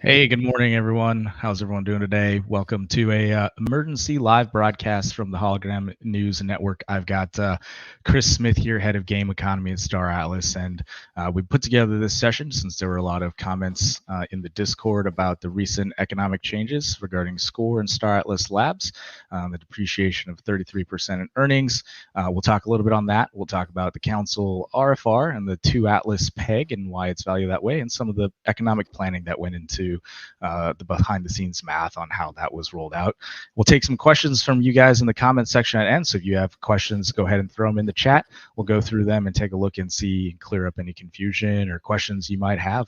Hey, good morning, everyone. How's everyone doing today? Welcome to a emergency live broadcast from the Hologram News Network. I've got Chris Smith here, head of game economy at Star Atlas, and we put together this session since there were a lot of comments in the Discord about the recent economic changes regarding Score and Star Atlas Labs, the depreciation of 33% in earnings. We'll talk a little bit on that. We'll talk about the Council RFR and the 2 Atlas PEG and why it's valued that way, and some of the economic planning that went into the behind the scenes math on how that was rolled out. We'll take some questions from you guys in the comment section at end. So if you have questions, go ahead and throw them in the chat. We'll go through them and take a look and see, clear up any confusion or questions you might have.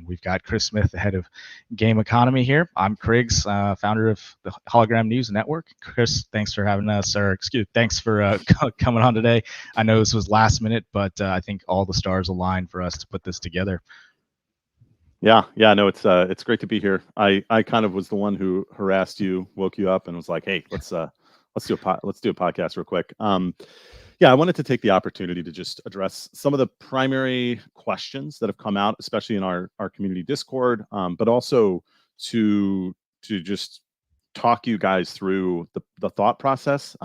We've got Chris Smith, the head of game economy here. I'm Criggs, founder of the Hologram News Network. Chris, thanks for having us, or thanks for coming on today. I know this was last minute, but I think all the stars aligned for us to put this together. Yeah, no, it's great to be here. I kind of was the one who harassed you, woke you up, and was like, "Hey, let's do a podcast real quick." Yeah, I wanted to take the opportunity to just address some of the primary questions that have come out, especially in our community Discord, but also to just talk you guys through the thought process.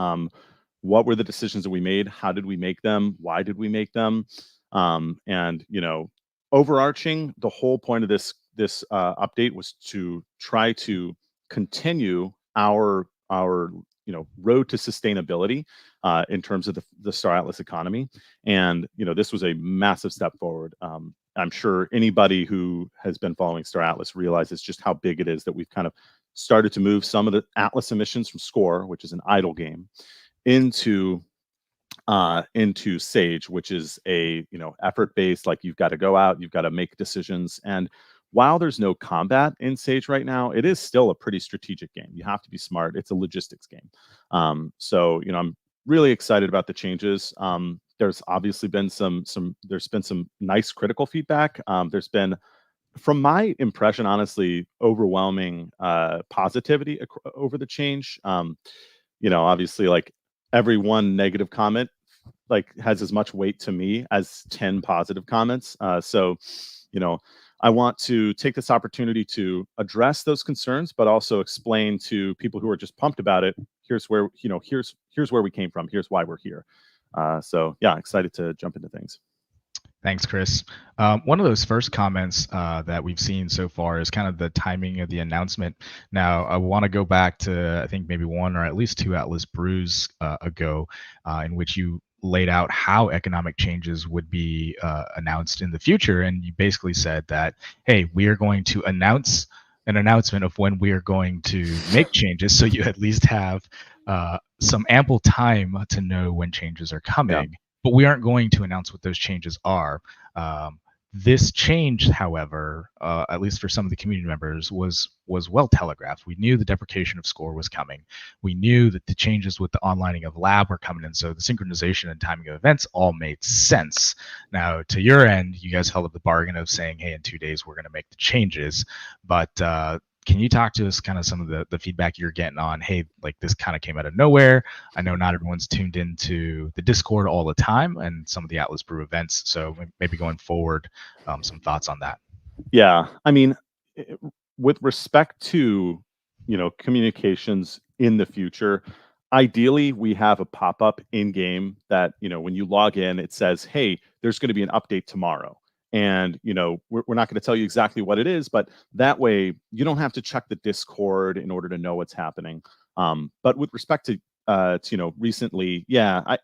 What were the decisions that we made? How did we make them? Why did we make them? And overarching, the whole point of this update was to try to continue our road to sustainability in terms of the Star Atlas economy. And this was a massive step forward. I'm sure anybody who has been following Star Atlas realizes just how big it is that we've kind of started to move some of the Atlas emissions from Score, which is an idle game, into Sage, which is a effort-based, like you've got to go out, you've got to make decisions. And while there's no combat in Sage right now, it is still a pretty strategic game. You have to be smart. It's a logistics game. So I'm really excited about the changes. There's obviously been some nice critical feedback. There's been, from my impression, honestly, overwhelming positivity over the change. Obviously, like, every one negative comment has as much weight to me as 10 positive comments. So I want to take this opportunity to address those concerns, but also explain to people who are just pumped about it, here's where we came from, here's why we're here. So yeah, excited to jump into things. Thanks, Chris. One of those first comments that we've seen so far is kind of the timing of the announcement. Now, I want to go back to, I think, maybe one or at least 2 Atlas brews ago, in which you laid out how economic changes would be announced in the future. And you basically said that, hey, we are going to announce an announcement of when we are going to make changes, so you at least have some ample time to know when changes are coming. Yeah. But we aren't going to announce what those changes are. This change, however, at least for some of the community members, was well telegraphed. We knew the deprecation of Score was coming. We knew that the changes with the onlining of Lab were coming in, so the synchronization and timing of events all made sense. Now, to your end, you guys held up the bargain of saying, hey, in 2 days, we're going to make the changes. But can you talk to us kind of some of the feedback you're getting on, hey, like, this kind of came out of nowhere? I know not everyone's tuned into the Discord all the time and some of the Atlas Brew events. So maybe going forward, some thoughts on that. Yeah, I mean, with respect to, communications in the future, ideally we have a pop-up in game that, when you log in, it says, hey, there's going to be an update tomorrow. And we're not going to tell you exactly what it is, but that way you don't have to check the Discord in order to know what's happening. But with respect to recently, yeah,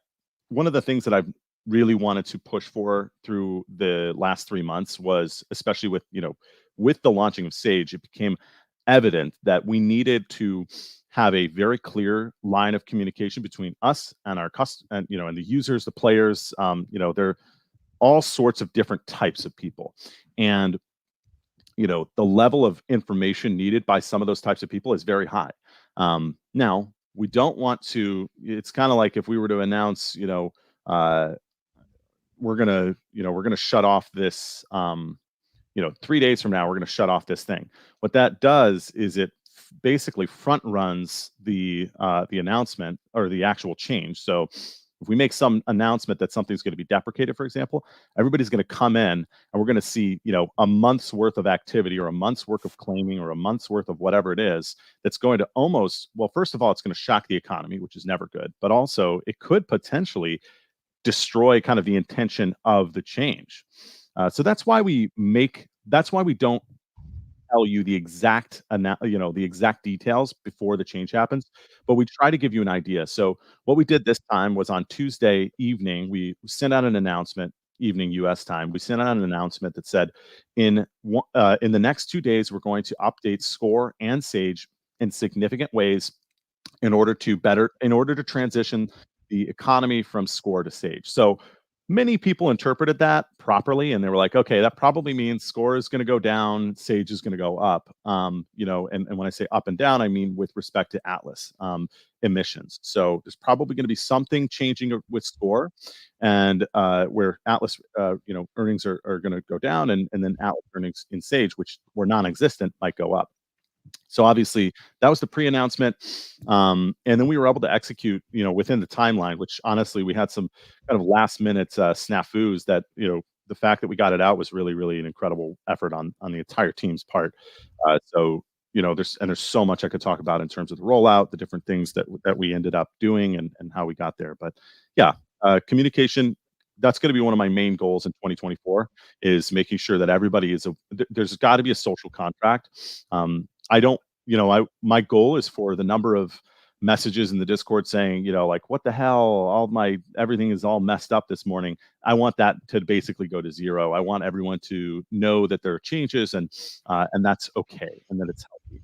one of the things that I've really wanted to push for through the last 3 months was, especially with the launching of Sage, it became evident that we needed to have a very clear line of communication between us and our and the users, the players. They're all sorts of different types of people, and the level of information needed by some of those types of people is very high. Now, we don't want to, it's kind of like if we were to announce, we're gonna shut off this 3 days from now, we're gonna shut off this thing. What that does is it basically front runs the announcement or the actual change. So If we make some announcement that something's going to be deprecated, for example, everybody's going to come in and we're going to see, a month's worth of activity or a month's worth of claiming or a month's worth of whatever it is that's going to almost, well, first of all, it's going to shock the economy, which is never good, but also it could potentially destroy kind of the intention of the change. So that's why we don't tell you the exact details before the change happens, but we try to give you an idea. So what we did this time was on Tuesday evening, we sent out an announcement, evening US time. We sent out an announcement that said in the next 2 days, we're going to update Score and Sage in significant ways in order to transition the economy from Score to Sage. So many people interpreted that properly, and they were like, okay, that probably means Score is going to go down, Sage is going to go up. And when I say up and down, I mean with respect to Atlas emissions. So there's probably going to be something changing with Score, and where Atlas earnings are going to go down, and then Atlas earnings in Sage, which were non-existent, might go up. So obviously that was the pre-announcement, and then we were able to execute, within the timeline. Which honestly, we had some kind of last-minute snafus that the fact that we got it out was really, really an incredible effort on the entire team's part. So there's so much I could talk about in terms of the rollout, the different things that we ended up doing, and how we got there. But yeah, communication. That's going to be one of my main goals in 2024 is making sure that everybody there's got to be a social contract. I don't, my goal is for the number of messages in the Discord saying, like, what the hell, everything is all messed up this morning. I want that to basically go to zero. I want everyone to know that there are changes and that's okay and that it's healthy.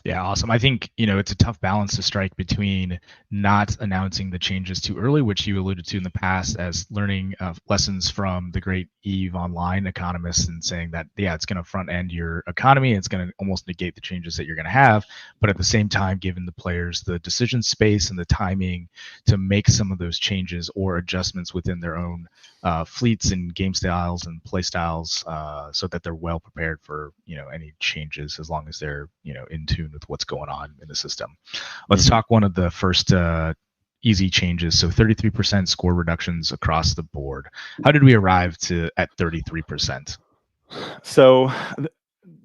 Yeah, awesome. I think, it's a tough balance to strike between not announcing the changes too early, which you alluded to in the past as learning lessons from the great Eve Online economists and saying that, yeah, it's going to front end your economy. It's going to almost negate the changes that you're going to have. But at the same time, giving the players the decision space and the timing to make some of those changes or adjustments within their own fleets and game styles and play styles so that they're well prepared for, any changes as long as they're, in tune with what's going on in the system. Let's talk one of the first easy changes. So 33% score reductions across the board. How did we arrive at 33%? So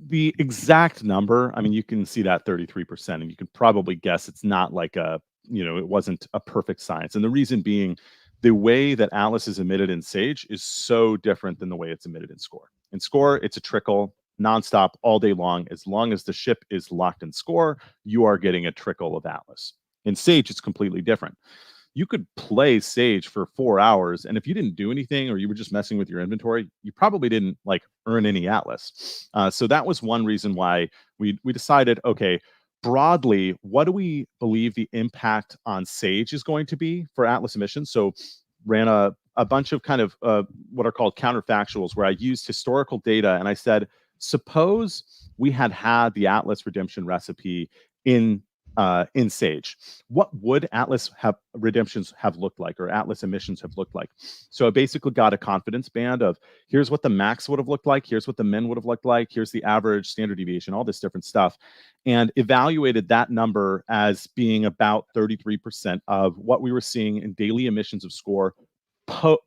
the exact number, I mean, you can see that 33%, and you can probably guess it's not like it wasn't a perfect science. And the reason being, the way that Atlas is emitted in Sage is so different than the way it's emitted in Score. In Score, it's a trickle nonstop all day long. As long as the ship is locked in Score, you are getting a trickle of Atlas. In Sage, it's completely different. You could play Sage for 4 hours, and if you didn't do anything or you were just messing with your inventory, you probably didn't earn any Atlas. So that was one reason why we decided, okay, broadly, what do we believe the impact on Sage is going to be for Atlas emissions? So ran a bunch of kind of what are called counterfactuals, where I used historical data and I said, suppose we had the Atlas redemption recipe in Sage. What would Atlas redemptions have looked like, or Atlas emissions have looked like? So I basically got a confidence band of here's what the max would have looked like, here's what the min would have looked like, here's the average, standard deviation, all this different stuff, and evaluated that number as being about 33% of what we were seeing in daily emissions of Score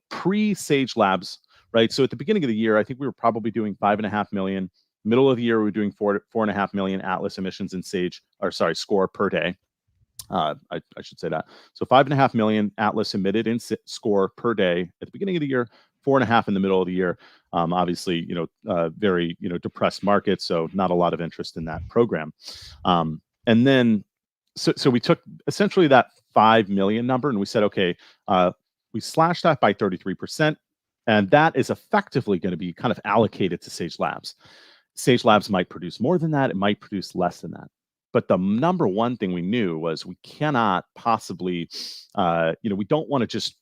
pre-Sage Labs, right? So at the beginning of the year, I think we were probably doing 5.5 million. Middle of the year, we were doing 4.5 million Atlas emissions in Score per day. I should say that. So 5.5 million Atlas emitted in Score per day at the beginning of the year, 4.5 in the middle of the year. Obviously, very depressed market, so not a lot of interest in that program. And then, so we took essentially that 5 million number and we said, okay, we slashed that by 33%, and that is effectively going to be kind of allocated to Sage Labs. Sage Labs might produce more than that, it might produce less than that. But the number one thing we knew was we cannot possibly, we don't want to just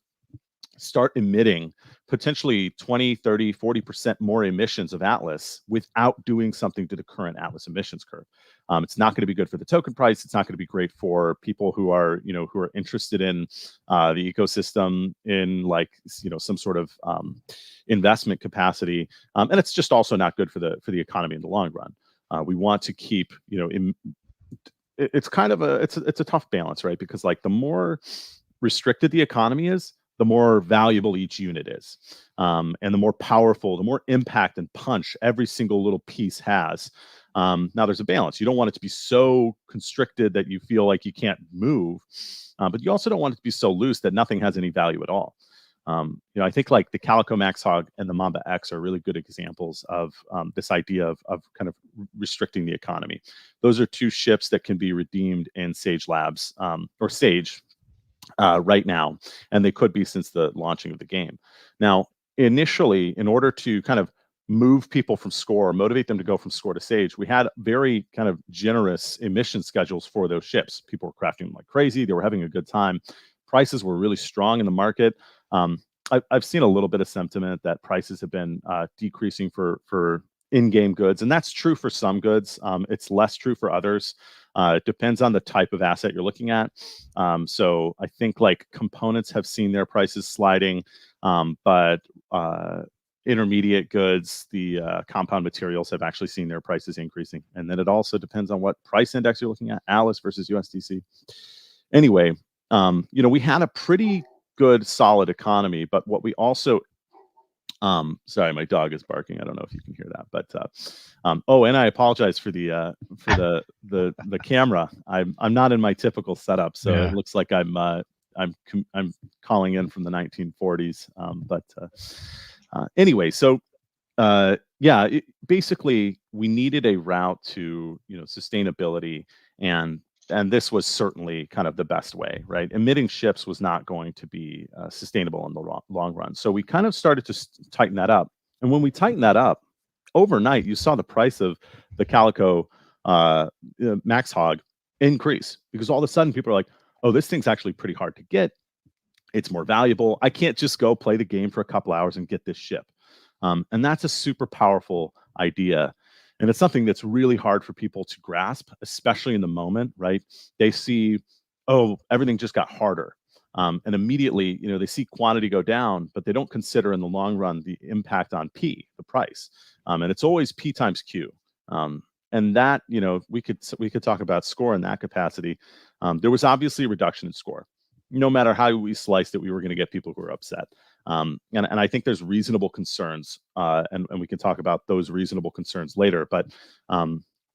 start emitting potentially 20, 30, 40% more emissions of Atlas without doing something to the current Atlas emissions curve. It's not going to be good for the token price. It's not going to be great for people who are interested in the ecosystem in some sort of investment capacity. And it's just also not good for the economy in the long run. We want to keep, it's kind of it's a tough balance, right? Because the more restricted the economy is, the more valuable each unit is. And the more powerful, the more impact and punch every single little piece has. Now there's a balance. You don't want it to be so constricted that you feel like you can't move, but you also don't want it to be so loose that nothing has any value at all. I think like the Calico Max Hog and the Mamba X are really good examples of this idea of kind of restricting the economy. Those are two ships that can be redeemed in Sage Labs or Sage right now, and they could be since the launching of the game. Now, initially, in order to kind of move people from Score, motivate them to go from Score to Sage, we had very kind of generous emission schedules for those ships. People were crafting them like crazy. They were having a good time. Prices were really strong in the market. I've seen a little bit of sentiment that prices have been decreasing for in-game goods, and that's true for some goods. It's less true for others. It depends on the type of asset you're looking at. So I think like components have seen their prices sliding, but intermediate goods, the compound materials have actually seen their prices increasing. And then it also depends on what price index you're looking at, Alice versus USDC. Anyway, we had a pretty good, solid economy, but what we also sorry, my dog is barking. I don't know if you can hear that, but and I apologize for the camera. I'm not in my typical setup, so Yeah. it looks like I'm calling in from the 1940s. Anyway, so basically we needed a route to sustainability, and this was certainly kind of the best way, right? Emitting ships was not going to be sustainable in the long run. So we kind of started to tighten that up. And when we tightened that up, overnight, you saw the price of the Calico Max Hog increase, because all of a sudden people are like, oh, this thing's actually pretty hard to get. It's more valuable. I can't just go play the game for a couple hours and get this ship. And that's a super powerful idea. And it's something that's really hard for people to grasp, especially in the moment, right? They see, oh, everything just got harder. And immediately, they see quantity go down, but they don't consider in the long run the impact on P, the price. And it's always P times Q. And that, we could talk about Score in that capacity. There was obviously a reduction in Score. No matter how we sliced it, we were going to get people who were upset. And I think there's reasonable concerns, and we can talk about those reasonable concerns later. But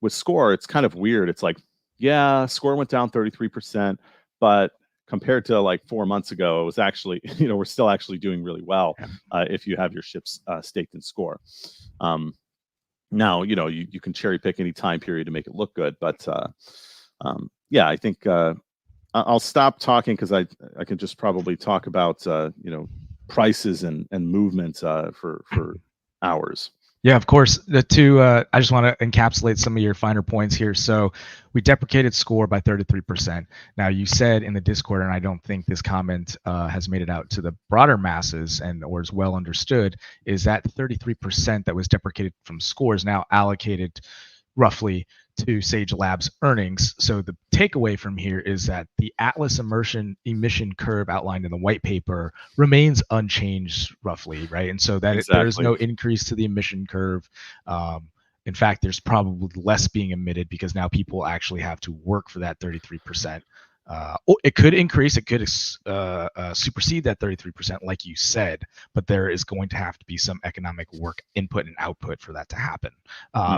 with Score, it's kind of weird. It's like, yeah, Score went down 33%, but compared to like 4 months ago, it was actually, we're still actually doing really well if you have your ships staked in Score. Now, you can cherry pick any time period to make it look good, but I think I'll stop talking because I can just probably talk about prices and movement for hours. Yeah, of course. I just want to encapsulate some of your finer points here. So we deprecated Score by 33%. Now you said in the Discord, and I don't think this comment has made it out to the broader masses or is well understood, is that 33% that was deprecated from Score is now allocated roughly to Sage Labs earnings. So the takeaway from here is that the Atlas emission curve outlined in the white paper remains unchanged roughly, right? And so that there is no increase to the emission curve. In fact, there's probably less being emitted because now people actually have to work for that 33%. It could increase, it could supersede that 33%, like you said, but there is going to have to be some economic work input and output for that to happen,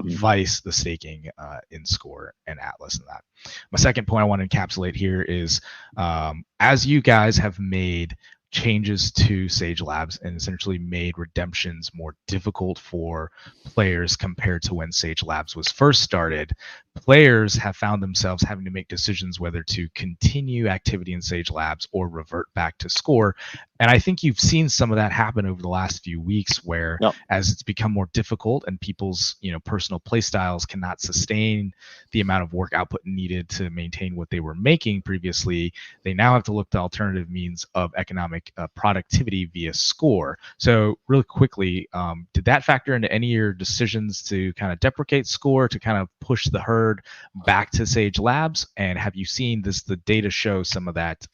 vice the staking in Score and Atlas and that. My second point I want to encapsulate here is as you guys have made changes to Sage Labs and essentially made redemptions more difficult for players compared to when Sage Labs was first started, players have found themselves having to make decisions whether to continue activity in Sage Labs or revert back to Score. And I think you've seen some of that happen over the last few weeks where as it's become more difficult and people's personal play styles cannot sustain the amount of work output needed to maintain what they were making previously, they now have to look to alternative means of economic productivity via Score. So really quickly, did that factor into any of your decisions to kind of deprecate Score, to kind of push the herd back to Sage Labs? And have you seen the data show some of that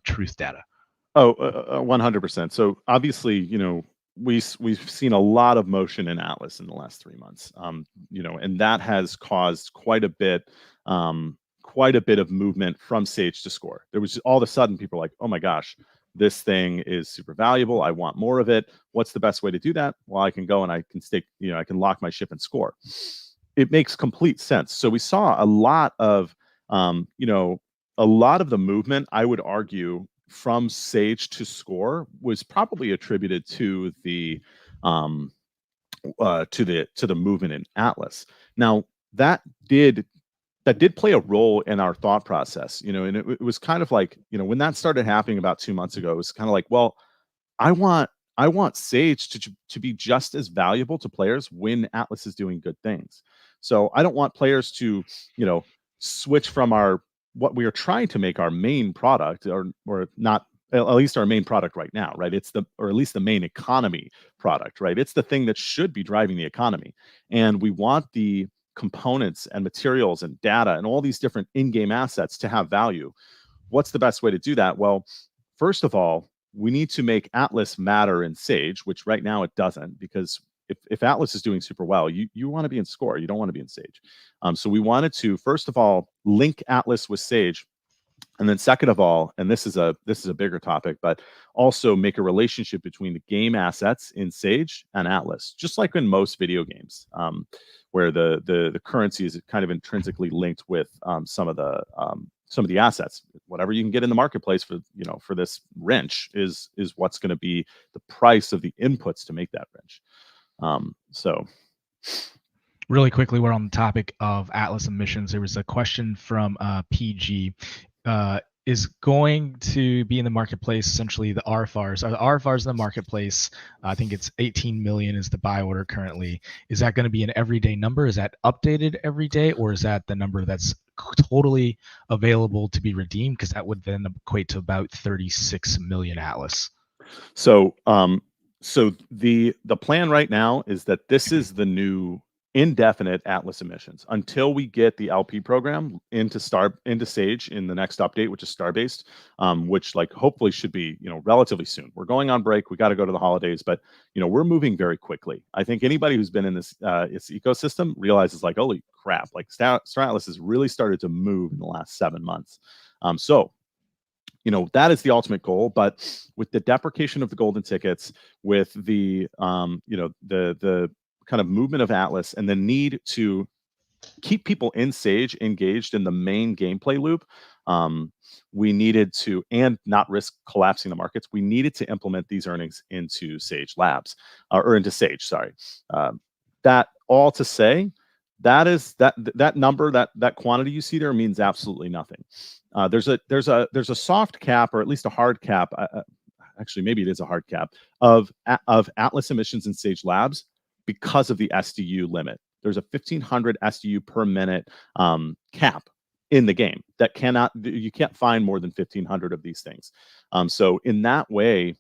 truth data? Oh, 100%. So obviously, we've seen a lot of motion in Atlas in the last 3 months, and that has caused quite a bit quite a bit of movement from Sage to Score. There was all of a sudden people were like, oh my gosh, this thing is super valuable. I want more of it. What's the best way to do that? Well, I can go and I can stake, I can lock my ship in Score. It makes complete sense. So we saw a lot of, a lot of the movement, I would argue, from Sage to Score was probably attributed to the to the movement in Atlas. Now that did play a role in our thought process, and it was kind of like, when that started happening about 2 months ago, it was kind of like, well, I want Sage to be just as valuable to players when Atlas is doing good things. So I don't want players to, switch from what we are trying to make our main product, or not, at least our main product right now, right? Or at least the main economy product, right? It's the thing that should be driving the economy. And we want the components and materials and data and all these different in-game assets to have value. What's the best way to do that? Well, first of all, we need to make Atlas matter in Sage, which right now it doesn't, because if Atlas is doing super well, you want to be in Score. You don't want to be in Sage. So we wanted to, first of all, link Atlas with Sage. And then second of all, and this is a bigger topic, but also make a relationship between the game assets in Sage and Atlas, just like in most video games, where the currency is kind of intrinsically linked with some of the assets. Whatever you can get in the marketplace for this wrench is what's going to be the price of the inputs to make that wrench. So really quickly, we're on the topic of Atlas emissions. There was a question from PG. Is going to be in the marketplace, essentially the RFRs. Are the RFRs in the marketplace? I think it's 18 million is the buy order currently. Is that going to be an everyday number? Is that updated every day, or is that the number that's totally available to be redeemed? Because that would then equate to about 36 million Atlas. So the plan right now is that this is the new indefinite Atlas emissions until we get the LP program into Sage in the next update, which is star-based, which hopefully should be relatively soon. We're going on break. We got to go to the holidays, but we're moving very quickly. I think anybody who's been in this its ecosystem realizes holy crap, Star Atlas has really started to move in the last 7 months. So that is the ultimate goal, but with the deprecation of the golden tickets, with the the kind of movement of Atlas and the need to keep people in Sage engaged in the main gameplay loop, we needed to, and not risk collapsing the markets, we needed to implement these earnings into Sage Labs, or into Sage, sorry. That all to say, that number, that quantity you see there means absolutely nothing. There's a soft cap, or at least a hard cap. Actually, maybe it is a hard cap of Atlas emissions in Sage Labs because of the SDU limit. There's a 1,500 SDU per minute cap in the game that you can't find more than 1,500 of these things. So in that way,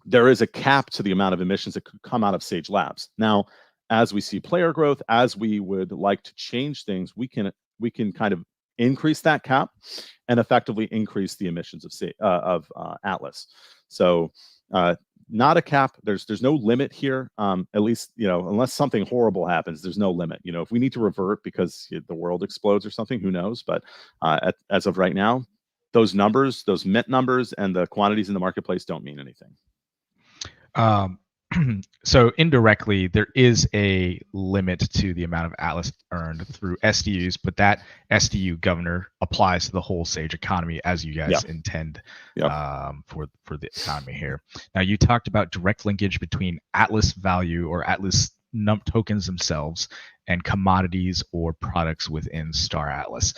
there is a cap to the amount of emissions that could come out of Sage Labs. Now, as we see player growth, as we would like to change things, we can kind of increase that cap and effectively increase the emissions of Atlas. So not a cap. There's no limit here. At least unless something horrible happens, there's no limit. If we need to revert because the world explodes or something, who knows? But as of right now, those numbers, those mint numbers, and the quantities in the marketplace don't mean anything. So indirectly, there is a limit to the amount of Atlas earned through SDUs, but that SDU governor applies to the whole Sage economy as you guys intend for the economy here. Now, you talked about direct linkage between Atlas value or Atlas tokens themselves and commodities or products within Star Atlas.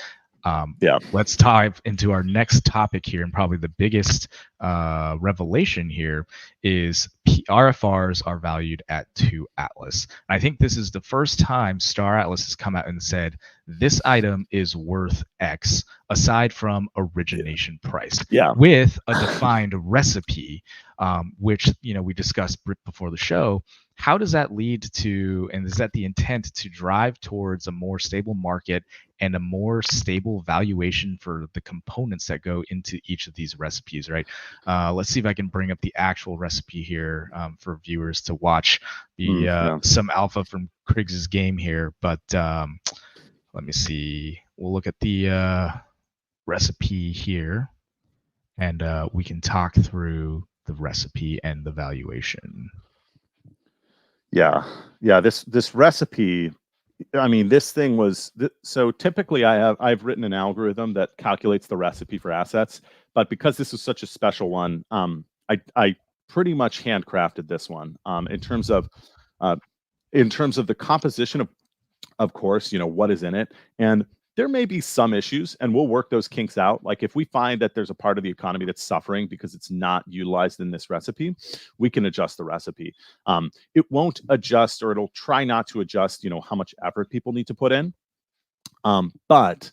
Let's dive into our next topic here, and probably the biggest revelation here is RFRs are valued at 2 Atlas. And I think this is the first time Star Atlas has come out and said this item is worth X aside from origination price, with a defined recipe, which we discussed before the show. How does that lead to, and is that the intent to drive towards a more stable market and a more stable valuation for the components that go into each of these recipes, right? Let's see if I can bring up the actual recipe here for viewers to watch some alpha from Kriggs's game here. But let me see we'll look at the recipe here, and we can talk through the recipe and the valuation. Yeah, yeah. This recipe, I mean, this thing was so typically I've written an algorithm that calculates the recipe for assets, but because this was such a special one, I pretty much handcrafted this one uh, in terms of the composition of course, what is in it. And there may be some issues, and we'll work those kinks out. Like if we find that there's a part of the economy that's suffering because it's not utilized in this recipe, we can adjust the recipe. It won't adjust, or it'll try not to adjust, how much effort people need to put in. But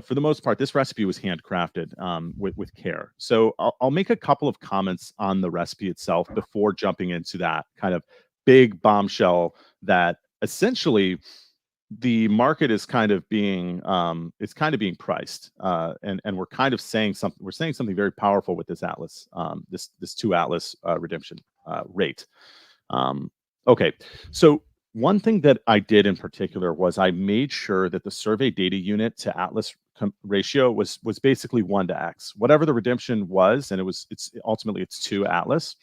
for the most part, this recipe was handcrafted with care. So I'll make a couple of comments on the recipe itself before jumping into that kind of big bombshell that essentially the market is kind of being priced, and we're kind of saying something very powerful with this atlas, this two atlas redemption rate. Okay, so one thing that I did in particular was I made sure that the survey data unit to atlas ratio was basically 1 to x, whatever the redemption was, and it's ultimately 2 atlas.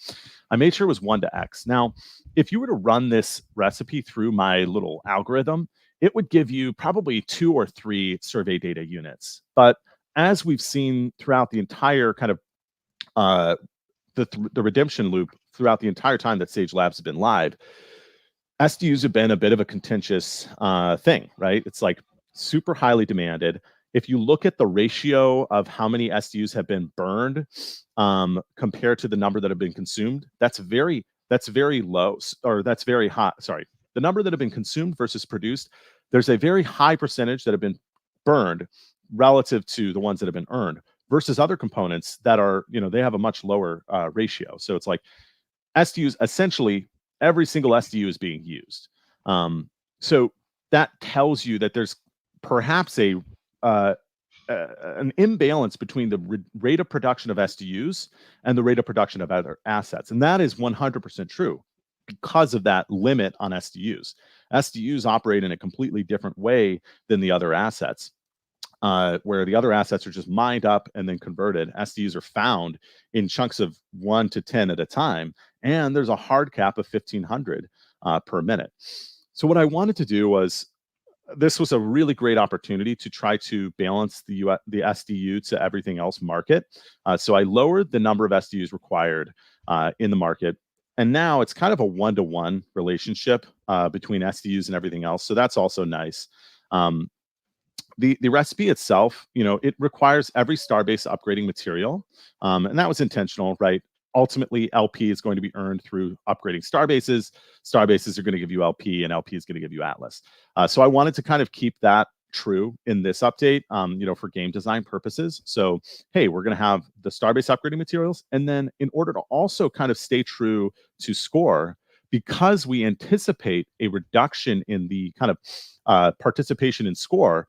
I made sure it was 1 to x. Now, if you were to run this recipe through my little algorithm, it would give you probably 2 or 3 survey data units. But as we've seen throughout the entire kind of the redemption loop throughout the entire time that Sage Labs has been live, SDUs have been a bit of a contentious thing, right? It's like super highly demanded. If you look at the ratio of how many SDUs have been burned compared to the number that have been consumed, that's very low, or that's very high. Sorry, the number that have been consumed versus produced, there's a very high percentage that have been burned relative to the ones that have been earned versus other components that are, they have a much lower ratio. So it's like SDUs, essentially every single SDU is being used. So that tells you that there's perhaps an imbalance between the rate of production of SDUs and the rate of production of other assets. And that is 100% true because of that limit on SDUs. SDUs operate in a completely different way than the other assets. Where the other assets are just mined up and then converted. SDUs are found in chunks of 1 to 10 at a time, and there's a hard cap of 1,500 per minute. So what I wanted to do was, this was a really great opportunity to try to balance the SDU to everything else market. So I lowered the number of SDUs required in the market. And now it's kind of a 1-to-1 relationship between SDUs and everything else. So that's also nice. The recipe itself, it requires every Starbase upgrading material. And that was intentional, right? Ultimately, LP is going to be earned through upgrading Starbases. Starbases are going to give you LP, and LP is going to give you Atlas. So I wanted to kind of keep that true in this update, for game design purposes. So, hey, we're going to have the Starbase upgrading materials. And then in order to also kind of stay true to score, because we anticipate a reduction in the kind of participation in score,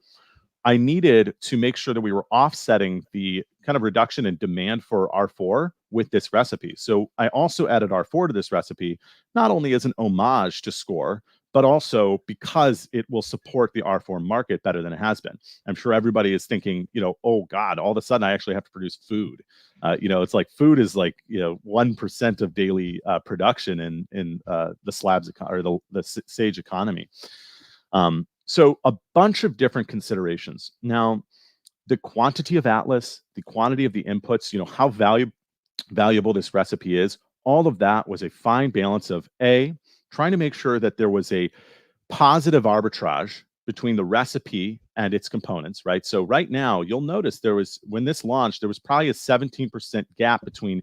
I needed to make sure that we were offsetting the kind of reduction in demand for R4 with this recipe. So I also added R4 to this recipe, not only as an homage to score, but also because it will support the R4 market better than it has been. I'm sure everybody is thinking, oh God, all of a sudden I actually have to produce food. It's like food is like, 1% of daily production in the slabs or the Sage economy. So a bunch of different considerations. Now, the quantity of Atlas, the quantity of the inputs, how valuable this recipe is, all of that was a fine balance of trying to make sure that there was a positive arbitrage between the recipe and its components, right? So right now, you'll notice when this launched, there was probably a 17% gap between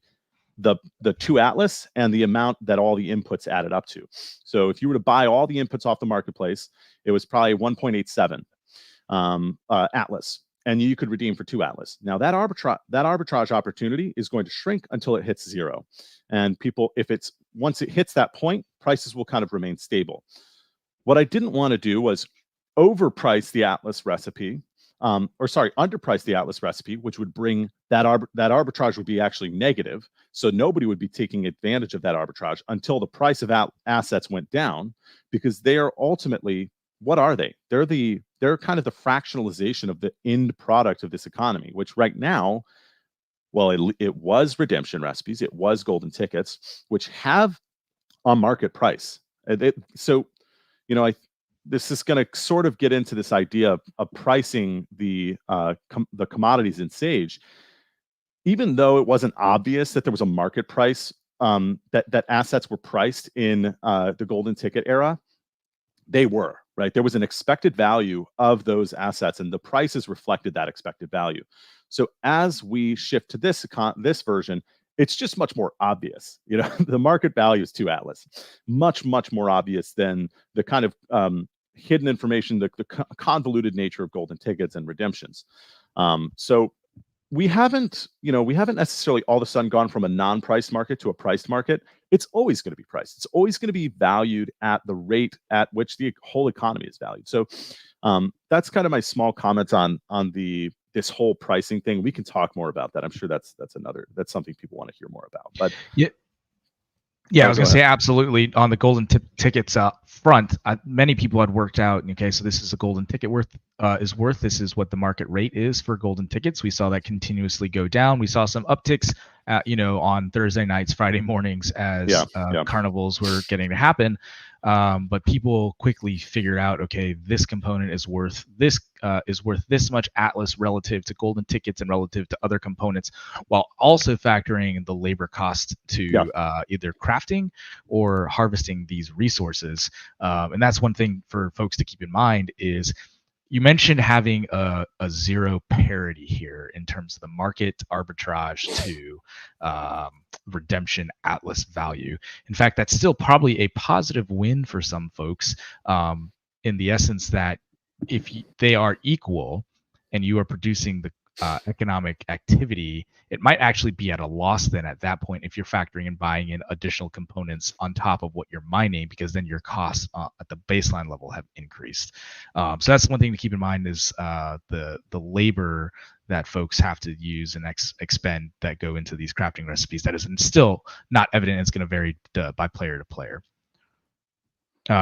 the 2 Atlas and the amount that all the inputs added up to. So if you were to buy all the inputs off the marketplace, it was probably 1.87 Atlas, and you could redeem for 2 Atlas. Now that arbitrage opportunity is going to shrink until it hits 0. And people, once it hits that point, prices will kind of remain stable. What I didn't want to do was overprice the Atlas recipe, underprice the Atlas recipe, which would bring that arbitrage would be actually negative. So nobody would be taking advantage of that arbitrage until the price of assets went down, because they are ultimately what are they? They're kind of the fractionalization of the end product of this economy, which right now, well, it was redemption recipes, it was golden tickets, which have a market price. So, I this is going to sort of get into this idea of pricing the commodities in Sage, even though it wasn't obvious that there was a market price, that assets were priced in the golden ticket era. They were, right. There was an expected value of those assets, and the prices reflected that expected value. So as we shift to this version, it's just much more obvious. The market value is 2 Atlas, much more obvious than the kind of hidden information, the convoluted nature of golden tickets and redemptions. So we haven't necessarily all of a sudden gone from a non-priced market to a priced market. It's always going to be priced. It's always going to be valued at the rate at which the whole economy is valued. So that's kind of my small comments on this whole pricing thing. We can talk more about that. I'm sure that's something people want to hear more about. But yeah, I was going to say absolutely on the golden tickets front. Many people had worked out. Okay, so this is a golden ticket worth. This is what the market rate is for golden tickets. We saw that continuously go down. We saw some upticks, on Thursday nights, Friday mornings as carnivals were getting to happen. But people quickly figured out, okay, this component is worth this much Atlas relative to golden tickets and relative to other components, while also factoring the labor cost to either crafting or harvesting these resources. And that's one thing for folks to keep in mind is you mentioned having a zero parity here in terms of the market arbitrage to redemption Atlas value. In fact, that's still probably a positive win for some folks, in the essence that if they are equal and you are producing the economic activity, it might actually be at a loss then at that point if you're factoring and buying in additional components on top of what you're mining, because then your costs at the baseline level have increased. So that's one thing to keep in mind is the labor that folks have to use and expend that go into these crafting recipes. That is still not evident. It's going to vary by player to player.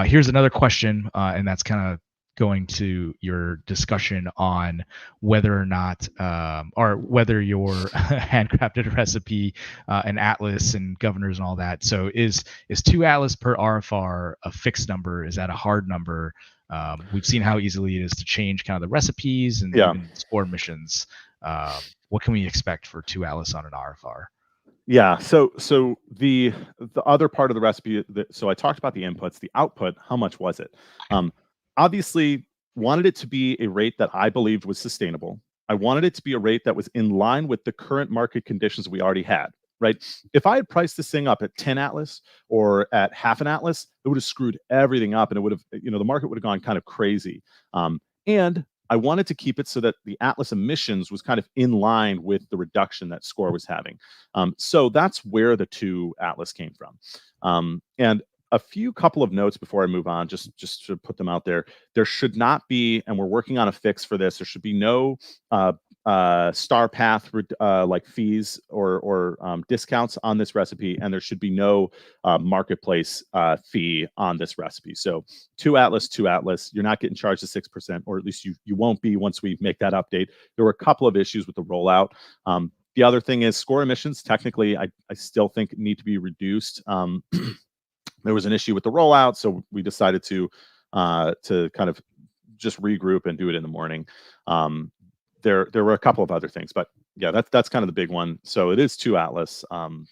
Here's another question, and that's kind of going to your discussion on whether or not, or whether your handcrafted recipe, and Atlas and governors and all that. So is 2 Atlas per RFR a fixed number? Is that a hard number? We've seen how easily it is to change kind of the recipes and even score missions. What can we expect for 2 Atlas on an RFR? Yeah. So the other part of the recipe, so I talked about the inputs, the output. How much was it? Obviously, wanted it to be a rate that I believed was sustainable. I wanted it to be a rate that was in line with the current market conditions we already had. Right. If I had priced this thing up at 10 Atlas or at half an Atlas, it would have screwed everything up, and it would have, the market would have gone kind of crazy. And I wanted to keep it so that the Atlas emissions was kind of in line with the reduction that Score was having. So that's where the 2 Atlas came from. And a couple of notes before I move on, just to put them out there. There should not be, and we're working on a fix for this, there should be no star path like fees or discounts on this recipe, and there should be no marketplace fee on this recipe. So 2 Atlas, you're not getting charged the 6%, or at least you won't be once we make that update. There were a couple of issues with the rollout. The other thing is score emissions. Technically, I still think need to be reduced. There was an issue with the rollout, so we decided to kind of just regroup and do it in the morning. There were a couple of other things, but yeah, that's kind of the big one. So it is 2 Atlas.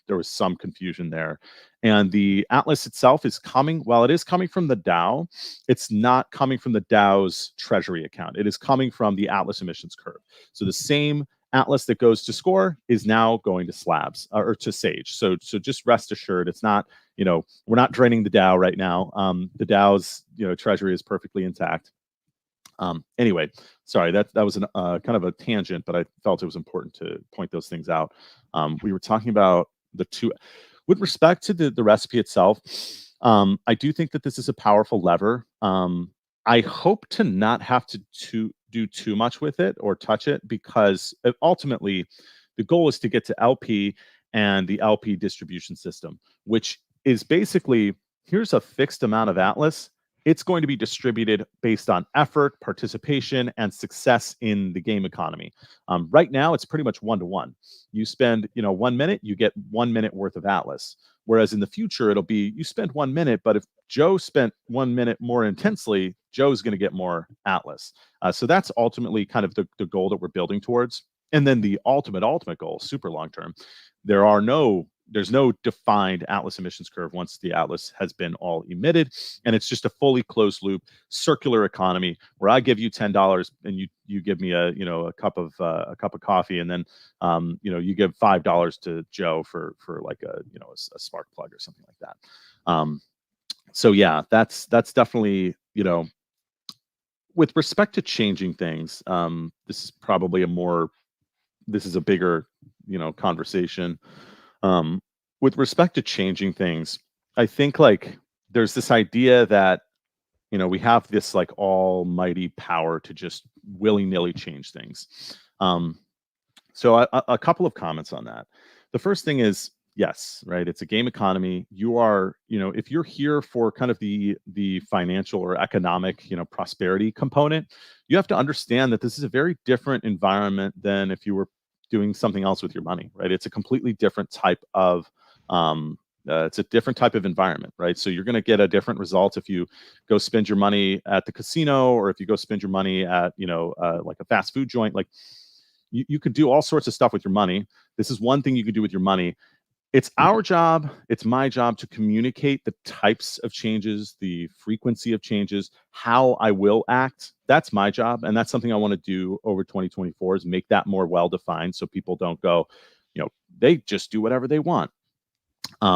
There was some confusion there, and the Atlas itself is coming. While it is coming from the DAO, it's not coming from the DAO's treasury account. It is coming from the Atlas emissions curve. So the same Atlas that goes to Score is now going to Slabs or to Sage. So just rest assured, it's not, we're not draining the DAO right now. The DAO's treasury is perfectly intact. Anyway, sorry, that was an kind of a tangent, but I felt it was important to point those things out. We were talking about the 2 with respect to the recipe itself. I do think that this is a powerful lever. I hope to not have to do too much with it or touch it, because ultimately the goal is to get to LP and the LP distribution system, which is basically, here's a fixed amount of Atlas, it's going to be distributed based on effort, participation, and success in the game economy. Right now, it's pretty much 1-to-1. You spend, 1 minute, you get 1 minute worth of Atlas. Whereas in the future, it'll be you spend 1 minute, but if Joe spent 1 minute more intensely, Joe's going to get more Atlas. So that's ultimately kind of the goal that we're building towards. And then the ultimate goal, super long term, there's no defined Atlas emissions curve once the Atlas has been all emitted, and it's just a fully closed loop circular economy where I give you $10 and you give me a cup of coffee, and then you give $5 to Joe for like a spark plug or something like that. So yeah, that's definitely with respect to changing things. This is a bigger conversation. With respect to changing things, I think like there's this idea that we have this like almighty power to just willy-nilly change things. So a couple of comments on that. The first thing is, yes, right, it's a game economy. You are, if you're here for kind of the financial or economic prosperity component, you have to understand that this is a very different environment than if you were doing something else with your money, right? It's a completely different type of it's a different type of environment, right? So you're going to get a different result if you go spend your money at the casino, or if you go spend your money at like a fast food joint. Like you could do all sorts of stuff with your money. This is one thing you could do with your money. It's our job, it's my job to communicate the types of changes, the frequency of changes, how I will act. That's my job. And that's something I want to do over 2024, is make that more well-defined so people don't go, they just do whatever they want.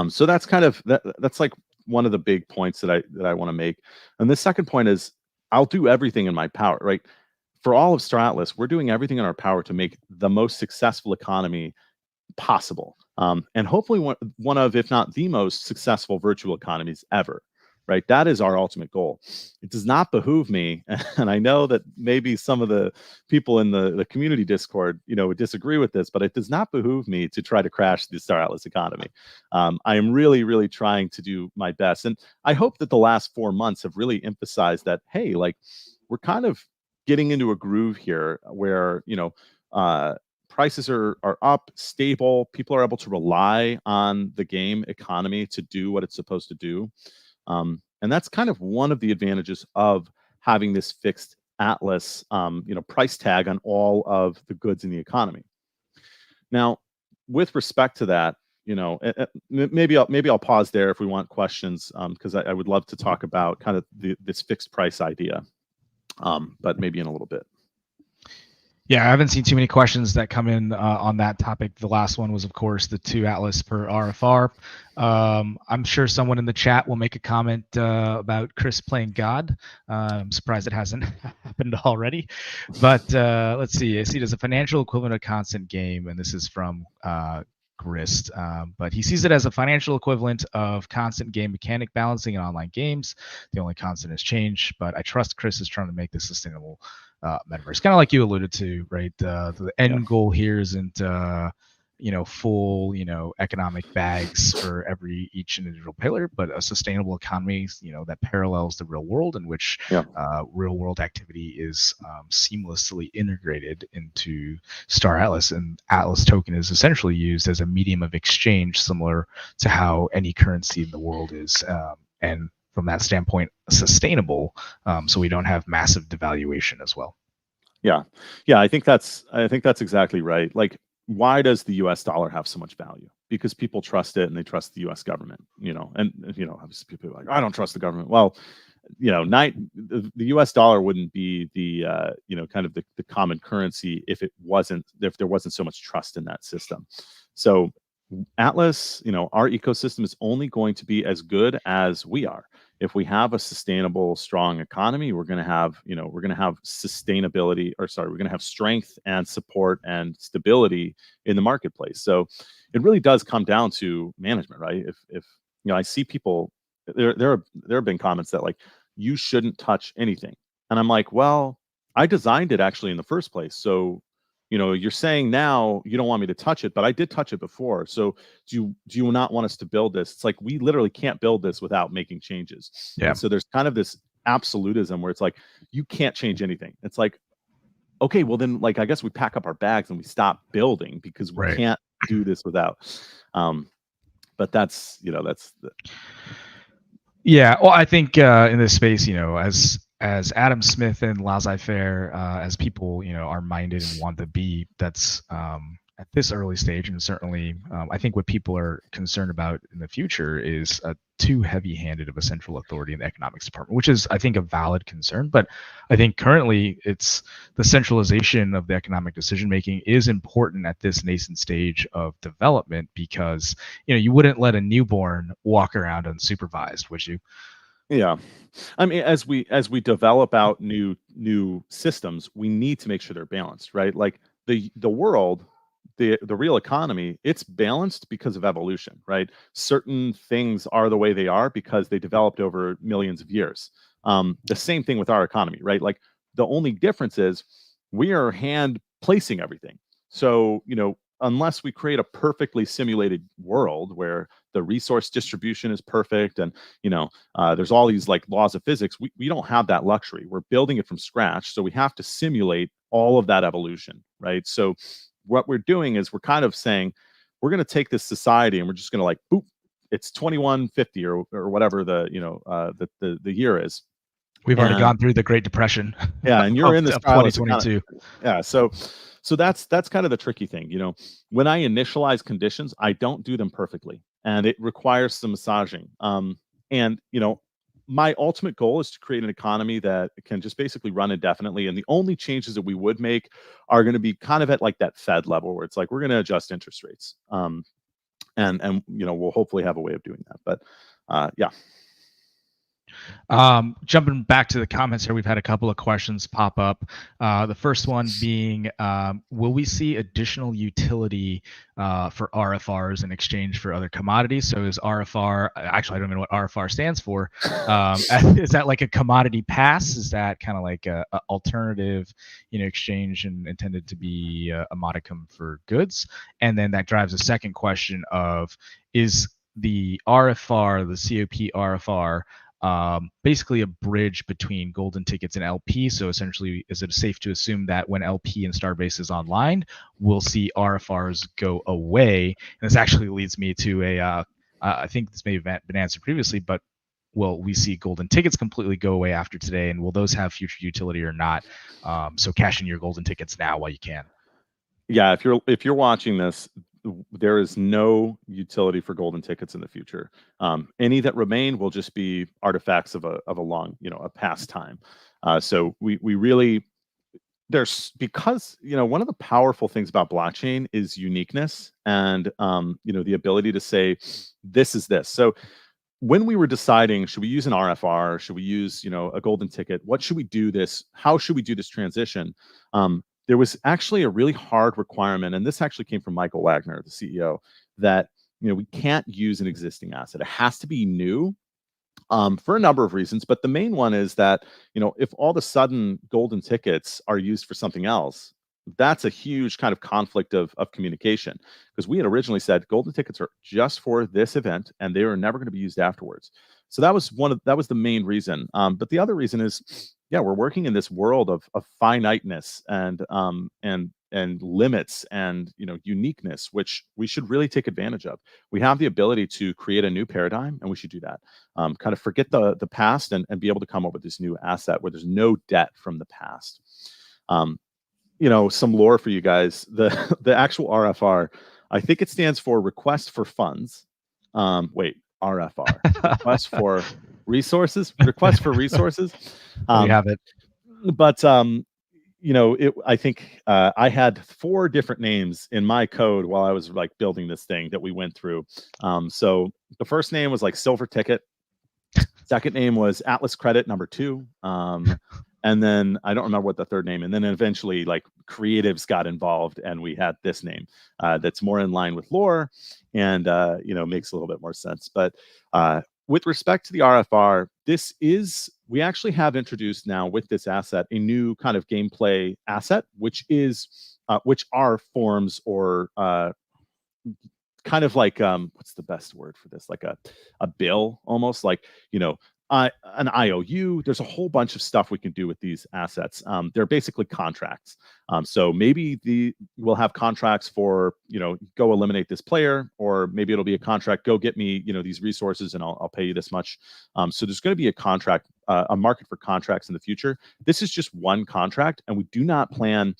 So that's kind of, that's like one of the big points that I want to make. And the second point is, I'll do everything in my power, right? For all of Star Atlas, we're doing everything in our power to make the most successful economy possible, and hopefully one of, if not the most successful virtual economies ever, right? That is our ultimate goal. It does not behoove me, and I know that maybe some of the people in the community Discord would disagree with this, but it does not behoove me to try to crash the Star Atlas economy. I am really trying to do my best, and I hope that the last 4 months have really emphasized that, hey, like, we're kind of getting into a groove here where prices are up, stable. People are able to rely on the game economy to do what it's supposed to do. And that's kind of one of the advantages of having this fixed Atlas, price tag on all of the goods in the economy. Now, with respect to that, maybe I'll pause there if we want questions, because I would love to talk about kind of this fixed price idea, but maybe in a little bit. Yeah, I haven't seen too many questions that come in on that topic. The last one was, of course, the 2 Atlas per RFR. I'm sure someone in the chat will make a comment about Chris playing God. I'm surprised it hasn't happened already. But let's see. I see it as a financial equivalent of constant game, and this is from Grist. But he sees it as a financial equivalent of constant game mechanic balancing in online games. The only constant is change, but I trust Chris is trying to make this sustainable metaverse, kind of like you alluded to, right? The end goal here isn't full economic bags for each individual pillar, but a sustainable economy that parallels the real world, in which real world activity is seamlessly integrated into Star Atlas, and Atlas token is essentially used as a medium of exchange, similar to how any currency in the world is, and from that standpoint, sustainable, so we don't have massive devaluation as well. Yeah, I think that's exactly right. Like, why does the U.S. dollar have so much value? Because people trust it and they trust the U.S. government. And obviously people are like, I don't trust the government. Well, the U.S. dollar wouldn't be the kind of the common currency if there wasn't so much trust in that system. So Atlas, our ecosystem is only going to be as good as we are. If we have a sustainable, strong economy, we're going to have sustainability, or sorry, we're going to have strength and support and stability in the marketplace. So it really does come down to management, right? If I see people, there have been comments that like, you shouldn't touch anything, and I'm like, well, I designed it actually in the first place, so you're saying now you don't want me to touch it, but I did touch it before. So do you not want us to build this? It's like, we literally can't build this without making changes. Yeah. And so there's kind of this absolutism where it's like you can't change anything. It's like, okay, well then, like, I guess we pack up our bags and we stop building because we Right. can't do this without. Um, but that's, that's the, Yeah, well, I think in this space, as Adam Smith and laissez-faire, as people, are minded and want to be, that's at this early stage, and certainly, I think what people are concerned about in the future is too heavy-handed of a central authority in the economics department, which is, I think, a valid concern. But I think currently, it's the centralization of the economic decision making is important at this nascent stage of development because you wouldn't let a newborn walk around unsupervised, would you? yeah. I mean, as we develop out new systems, we need to make sure they're balanced, right? Like the world, the real economy, it's balanced because of evolution, right? Certain things are the way they are because they developed over millions of years. The same thing with our economy, right? Like the only difference is we are hand placing everything. So, unless we create a perfectly simulated world where the resource distribution is perfect and there's all these like laws of physics. We don't have that luxury. We're building it from scratch. So we have to simulate all of that evolution, right? So what we're doing is we're kind of saying, we're going to take this society and we're just going to like, boop, it's 2150 or whatever the year is. We've already And gone through the Great Depression yeah, and you're of, in this of trial as a kind of 2022. yeah. So that's kind of the tricky thing. When I initialize conditions, I don't do them perfectly, and it requires some massaging. And my ultimate goal is to create an economy that can just basically run indefinitely. And the only changes that we would make are going to be kind of at like that Fed level, where it's like we're going to adjust interest rates. And we'll hopefully have a way of doing that. But yeah. Jumping back to the comments here, we've had a couple of questions pop up. The first one being, will we see additional utility for RFRs in exchange for other commodities? So is RFR, actually, I don't know what RFR stands for. Is that like a commodity pass? Is that kind of like a alternative, exchange and intended to be a modicum for goods? And then that drives a second question of, is the RFR, the COP RFR, basically a bridge between golden tickets and LP. So essentially, is it safe to assume that when LP and Starbase is online, we'll see RFRs go away? And this actually leads me to I think this may have been answered previously, but will we see golden tickets completely go away after today? And will those have future utility or not? So cash in your golden tickets now while you can. Yeah, if you're watching this, there is no utility for golden tickets in the future. Any that remain will just be artifacts of a long, a past time. So we really there's because one of the powerful things about blockchain is uniqueness and the ability to say this is this. So when we were deciding, should we use an RFR, should we use a golden ticket, what should we do this, how should we do this transition, there was actually a really hard requirement, and this actually came from Michael Wagner, the CEO, that we can't use an existing asset. It has to be new, for a number of reasons. But the main one is that, if all of a sudden golden tickets are used for something else, that's a huge kind of conflict of communication, because we had originally said golden tickets are just for this event and they are never going to be used afterwards. So that was the main reason. But the other reason is, yeah, we're working in this world of finiteness and limits and uniqueness, which we should really take advantage of. We have the ability to create a new paradigm, and we should do that. Kind of forget the past and be able to come up with this new asset where there's no debt from the past. Some lore for you guys. The actual RFR, I think it stands for request for funds. Wait, RFR, request for resources. Request for resources. We have it. But I think I had 4 different names in my code while I was like building this thing that we went through. So the first name was like Silver Ticket. Second name was Atlas Credit number 2. And then I don't remember what the third name. And then eventually, like, creatives got involved, and we had this name that's more in line with lore and makes a little bit more sense. But with respect to the RFR, we actually have introduced now with this asset a new kind of gameplay asset, which are forms or kind of like what's the best word for this, like a bill, almost like an IOU. There's a whole bunch of stuff we can do with these assets. They're basically contracts. So maybe we'll have contracts for, go eliminate this player, or maybe it'll be a contract, go get me, these resources and I'll pay you this much. So there's going to be a market for contracts in the future. This is just one contract, and we do not plan.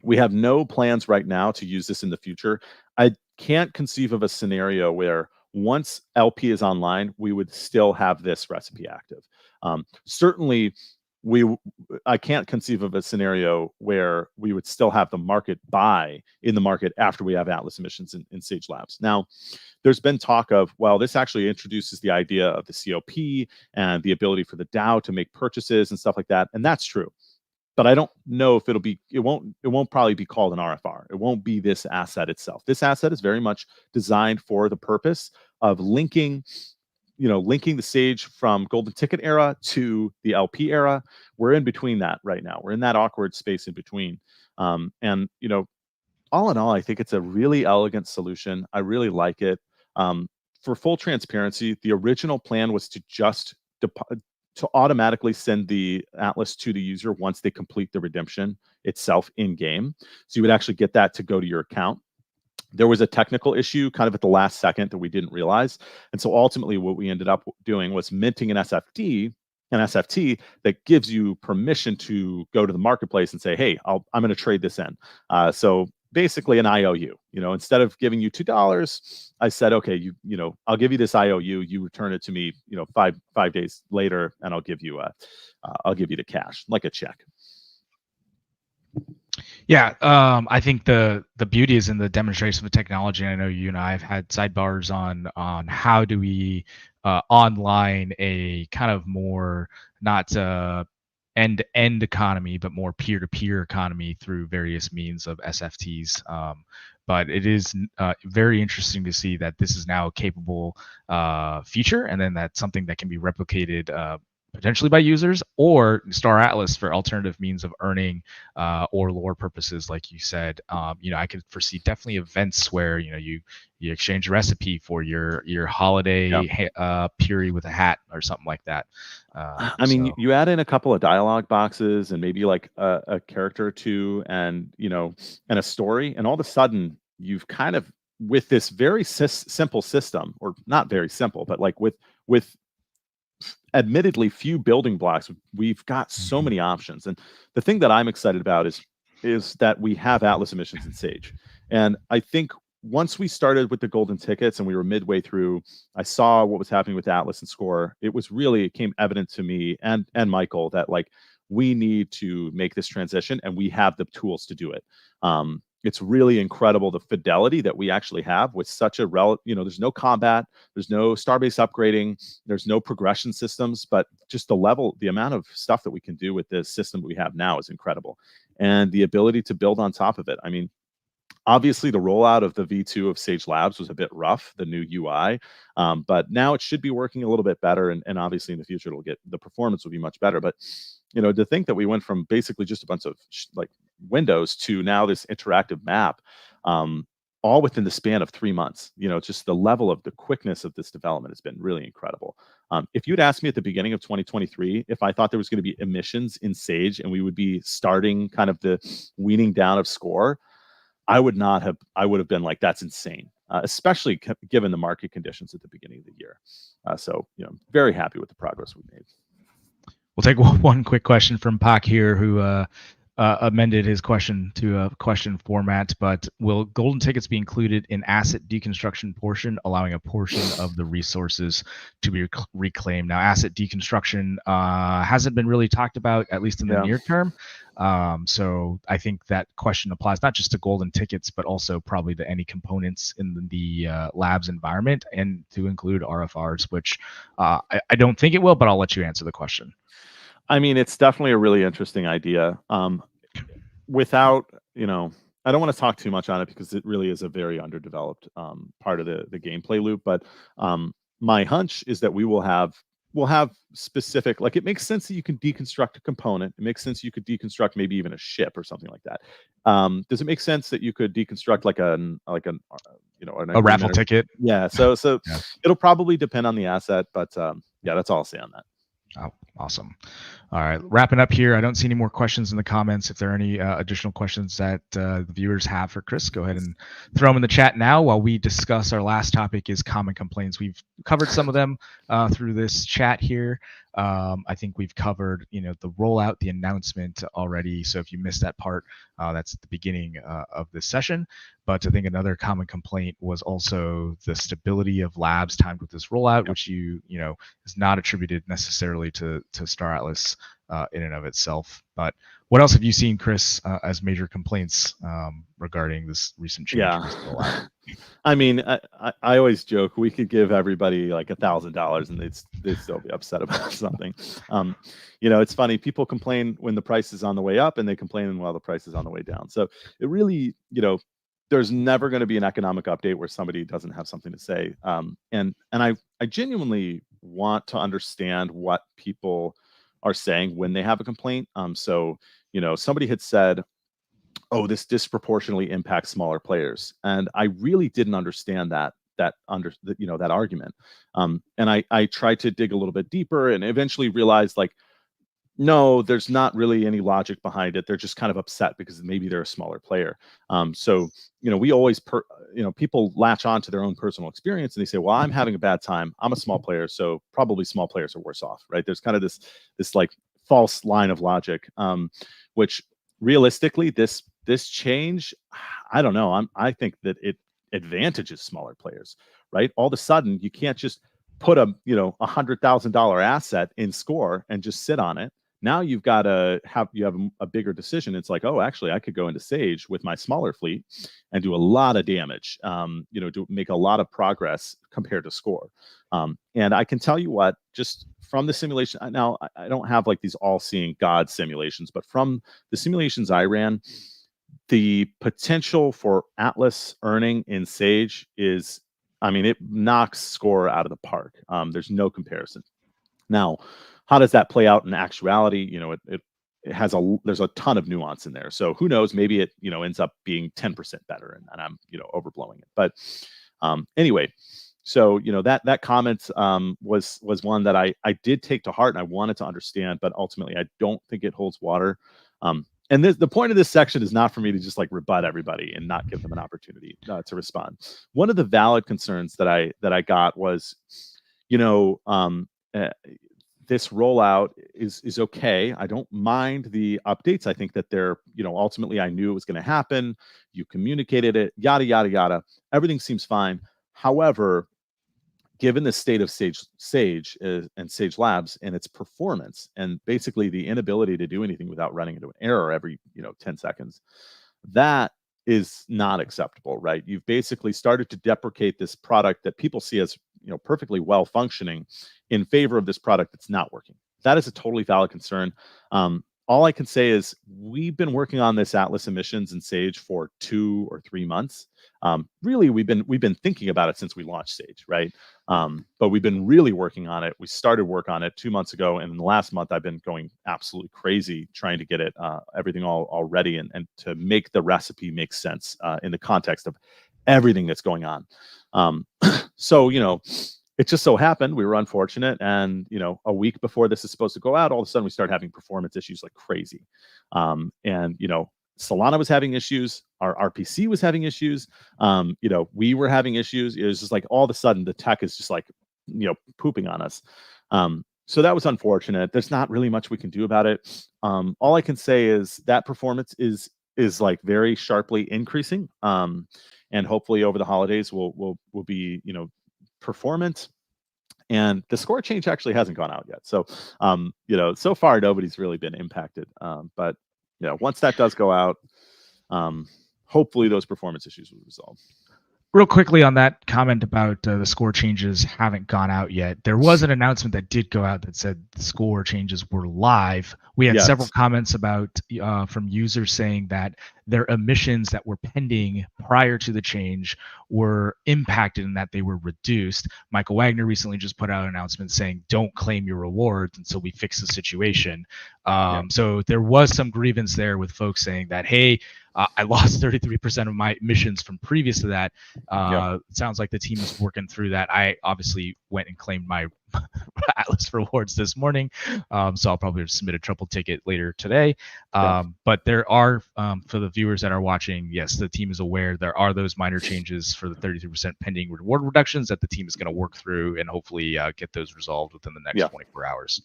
We have no plans right now to use this in the future. I can't conceive of a scenario where once LP is online, we would still have this recipe active. Certainly, I can't conceive of a scenario where we would still have the market buy in the market after we have Atlas emissions in Sage Labs. Now, there's been talk of, well, this actually introduces the idea of the COP and the ability for the DAO to make purchases and stuff like that, and that's true. But I don't know if it won't probably be called an RFR. It won't be this asset itself. This asset is very much designed for the purpose of linking the Sage from golden ticket era to the LP era. We're in between that right now. We're in that awkward space in between. And all in all, I think it's a really elegant solution. I really like it. For full transparency, the original plan was to just to automatically send the Atlas to the user once they complete the redemption itself in game. So you would actually get that to go to your account. There was a technical issue kind of at the last second that we didn't realize. And so ultimately what we ended up doing was minting an SFT that gives you permission to go to the marketplace and say, hey, I'm going to trade this in. So basically an IOU. Instead of giving you $2, I said, okay, I'll give you this IOU. You return it to me, 5 days later, and I'll give you the cash, like a check. Yeah, I think the beauty is in the demonstration of the technology. I know you and I have had sidebars on how do we online a kind of more not end-to-end economy, but more peer-to-peer economy through various means of SFTs. But it is very interesting to see that this is now a capable feature, and then that's something that can be replicated potentially by users or Star Atlas for alternative means of earning or lore purposes, like you said. I could foresee definitely events where you exchange a recipe for your holiday Puri with a hat or something like that. I mean, you add in a couple of dialogue boxes and maybe like a character or two, and and a story, and all of a sudden you've kind of, with this very simple system, or not very simple, but like with admittedly few building blocks, we've got so many options. And the thing that I'm excited about is that we have Atlas emissions in Sage. And I think once we started with the golden tickets and we were midway through, I saw what was happening with Atlas and Score. It came evident to me and Michael that like we need to make this transition, and we have the tools to do it. It's really incredible the fidelity that we actually have with such a there's no combat, there's no starbase upgrading, there's no progression systems, but just the amount of stuff that we can do with this system that we have now is incredible. And the ability to build on top of it. I mean, obviously the rollout of the V2 of Sage Labs was a bit rough, the new UI, but now it should be working a little bit better. And obviously in the future, the performance will be much better. But to think that we went from basically just a bunch of like windows to now this interactive map, all within the span of 3 months, just the level of the quickness of this development has been really incredible. If you'd asked me at the beginning of 2023 if I thought there was going to be emissions in Sage and we would be starting kind of the weaning down of Score, I would have been like, that's insane, especially given the market conditions at the beginning of the year. So, very happy with the progress we've made. We'll take one quick question from Pak here, who amended his question to a question format. But will golden tickets be included in asset deconstruction portion, allowing a portion of the resources to be reclaimed? Now, asset deconstruction hasn't been really talked about, at least in the near term. So I think that question applies not just to golden tickets, but also probably to any components in the labs environment, and to include RFRs, which I don't think it will, but I'll let you answer the question. I mean, it's definitely a really interesting idea. Without, I don't want to talk too much on it because it really is a very underdeveloped part of the gameplay loop. But my hunch is that we'll have specific, like, it makes sense that you can deconstruct a component. It makes sense you could deconstruct maybe even a ship or something like that. Does it make sense that you could deconstruct like an an A raffle agreement. ticket. Yeah, so Yeah. it'll probably depend on the asset, but yeah, that's all I'll say on that. Oh, awesome. All right, wrapping up here. I don't see any more questions in the comments. If there are any additional questions that the viewers have for Chris, go ahead and throw them in the chat now while we discuss our last topic is common complaints. We've covered some of them through this chat here. I think we've covered, the rollout, the announcement already. So if you missed that part, that's at the beginning of this session. But I think another common complaint was also the stability of labs timed with this rollout, which is not attributed necessarily to Star Atlas in and of itself. But what else have you seen, Chris, as major complaints regarding this recent change with the rollout? I mean, I always joke we could give everybody like $1,000 and they'd still be upset about something. It's funny. People complain when the price is on the way up, and they complain while the price is on the way down. So it really, there's never going to be an economic update where somebody doesn't have something to say. And I genuinely want to understand what people are saying when they have a complaint. So somebody had said, oh, this disproportionately impacts smaller players, and I really didn't understand that argument. And I tried to dig a little bit deeper, and eventually realized, like, no, there's not really any logic behind it. They're just kind of upset because maybe they're a smaller player. So we always people latch on to their own personal experience, and they say, well, I'm having a bad time, I'm a small player, so probably small players are worse off, right? There's kind of this like false line of logic, which realistically, this change, I don't know. I think that it advantages smaller players, right? All of a sudden, you can't just put a $100,000 asset in Score and just sit on it. Now you've got to have a bigger decision. It's like, oh, actually, I could go into Sage with my smaller fleet and do a lot of damage. To make a lot of progress compared to Score. And I can tell you what, just from the simulation, now I don't have like these all-seeing God simulations, but from the simulations I ran, the potential for Atlas earning in Sage is, it knocks Score out of the park. There's no comparison. Now, how does that play out in actuality? It has there's a ton of nuance in there. So who knows? Maybe it ends up being 10% better, and I'm overblowing it. But anyway, so that comment was one that I did take to heart, and I wanted to understand, but ultimately I don't think it holds water. And the point of this section is not for me to just like rebut everybody and not give them an opportunity to respond. One of the valid concerns that I got was, this rollout is okay. I don't mind the updates. I think that they're, ultimately I knew it was going to happen. You communicated it, yada, yada, yada. Everything seems fine. However, given the state of Sage and Sage Labs and its performance, and basically the inability to do anything without running into an error every 10 seconds, that is not acceptable, right? You've basically started to deprecate this product that people see as perfectly well functioning in favor of this product that's not working. That is a totally valid concern. All I can say is we've been working on this Atlas emissions in Sage for 2 or 3 months. Really, we've been thinking about it since we launched Sage, right? But we've been really working on it. We started work on it 2 months ago, and in the last month, I've been going absolutely crazy trying to get it everything all ready and to make the recipe make sense in the context of everything that's going on. So it just so happened we were unfortunate, and a week before this is supposed to go out, all of a sudden we start having performance issues like crazy. And Solana was having issues, our RPC was having issues, we were having issues. It was just like all of a sudden the tech is just like pooping on us. So that was unfortunate. There's not really much we can do about it. All I can say is that performance is like very sharply increasing, and hopefully over the holidays we'll be performant. And the score change actually hasn't gone out yet. So, so far nobody's really been impacted. But once that does go out, hopefully those performance issues will resolve. Real quickly on that comment about the score changes haven't gone out yet. There was an announcement that did go out that said the score changes were live. We had several comments about from users saying that their emissions that were pending prior to the change were impacted in that they were reduced. Michael Wagner recently just put out an announcement saying, don't claim your rewards until we fix the situation. So there was some grievance there with folks saying that, hey, I lost 33% of my emissions from previous to that. It sounds like the team is working through that. I obviously went and claimed my Atlas rewards this morning, so I'll probably submit a triple ticket later today. But there are, for the viewers that are watching, yes, the team is aware there are those minor changes for the 33% pending reward reductions that the team is going to work through and hopefully get those resolved within the next 24 hours.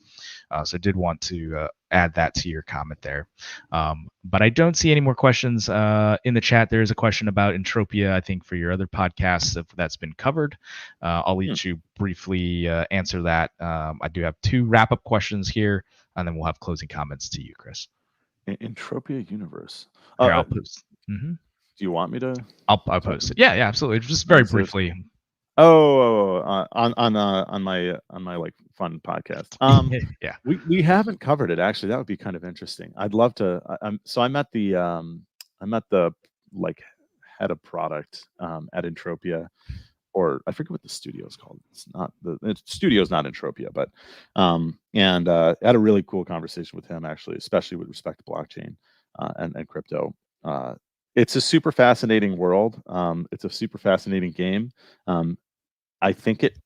So I did want to add that to your comment there. But I don't see any more questions in the chat. There is a question about Entropia, I think, for your other podcasts, if that's been covered. I'll let you briefly answer that. I do have 2 wrap-up questions here, and then we'll have closing comments to you, Chris. Entropia Universe. Here, I'll post. Do you want me to? I'll post it. Yeah, absolutely. Just very briefly. On my like fun podcast. Yeah. We haven't covered it actually. That would be kind of interesting. I'd love to. I'm at the like head of product at Entropia, or I forget what the studio is called. The studio's not Entropia, but and I had a really cool conversation with him actually, especially with respect to blockchain and crypto. It's a super fascinating world. It's a super fascinating game. I think it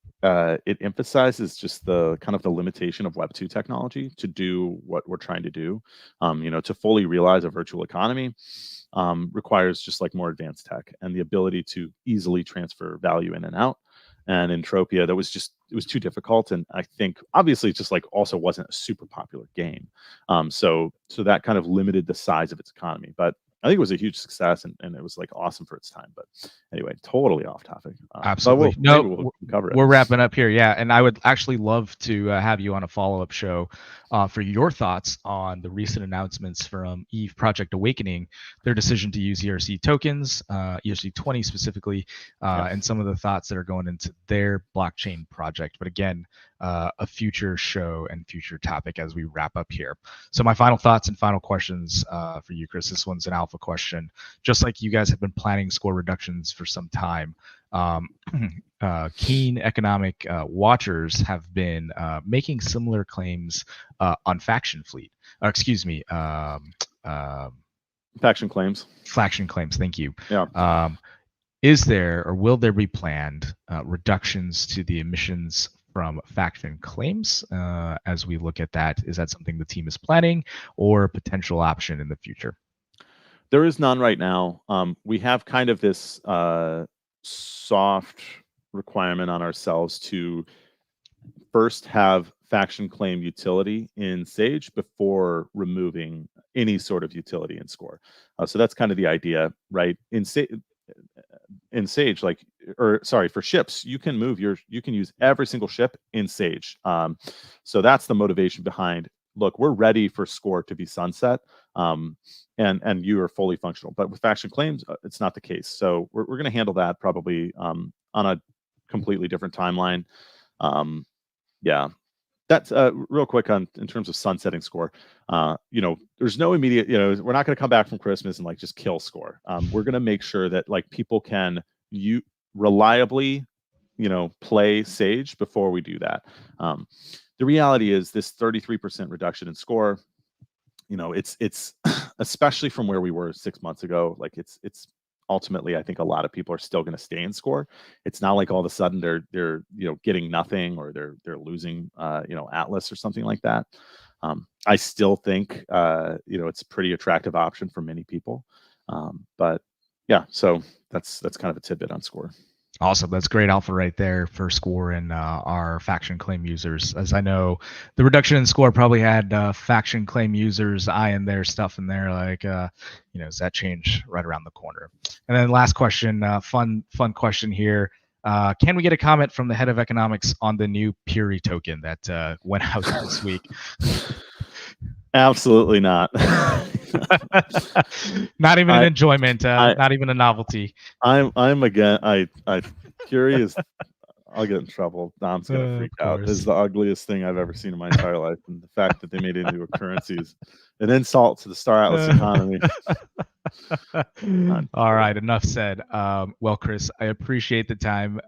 emphasizes just the kind of the limitation of Web 2 technology to do what we're trying to do. To fully realize a virtual economy requires just like more advanced tech and the ability to easily transfer value in and out. And Entropia, it was too difficult, and I think obviously it just like also wasn't a super popular game. So that kind of limited the size of its economy, but I think it was a huge success, and it was like awesome for its time. But anyway, totally off topic. Absolutely. We'll cover it. We're wrapping up here. Yeah. And I would actually love to have you on a follow-up show for your thoughts on the recent announcements from Eve Project Awakening, their decision to use ERC tokens, ERC20 specifically, and some of the thoughts that are going into their blockchain project. But again, a future show and future topic as we wrap up here. So my final thoughts and final questions for you, Chris. This one's an alpha question. Just like you guys have been planning score reductions for some time, keen economic watchers have been making similar claims on faction fleet. Faction claims. Faction claims. Thank you. Yeah. Is there or will there be planned reductions to the emissions from faction claims as we look at that? Is that something the team is planning or a potential option in the future? There is none right now. We have kind of this soft requirement on ourselves to first have faction claim utility in Sage before removing any sort of utility in Score. So that's kind of the idea, right? In Sage, for ships, you can use every single ship in Sage. So that's the motivation behind, look, we're ready for Score to be sunset, and you are fully functional. But with faction claims, it's not the case. So we're going to handle that probably on a completely different timeline. That's real quick in terms of sunsetting Score. There's no immediate, we're not going to come back from Christmas and like just kill Score. We're going to make sure that like people can reliably, play Sage before we do that. The reality is this 33% reduction in Score, it's especially from where we were 6 months ago, like it's ultimately, I think a lot of people are still going to stay in Score. It's not like all of a sudden they're getting nothing or they're losing Atlas or something like that. I still think it's a pretty attractive option for many people. But yeah, so that's kind of a tidbit on Score. Awesome. That's great alpha right there for Score and our faction claim users. As I know, the reduction in Score probably had faction claim users eyeing their stuff in there, like, is that change right around the corner? And then last question, fun question here. Can we get a comment from the head of economics on the new Puri token that went out this week? Absolutely not. Not even an enjoyment, not even a novelty. I'm again. Curious. I'll get in trouble. Dom's gonna freak out. This is the ugliest thing I've ever seen in my entire life, and the fact that they made it into a currency is an insult to the Star Atlas economy. All right, enough said. Well, Chris, I appreciate the time.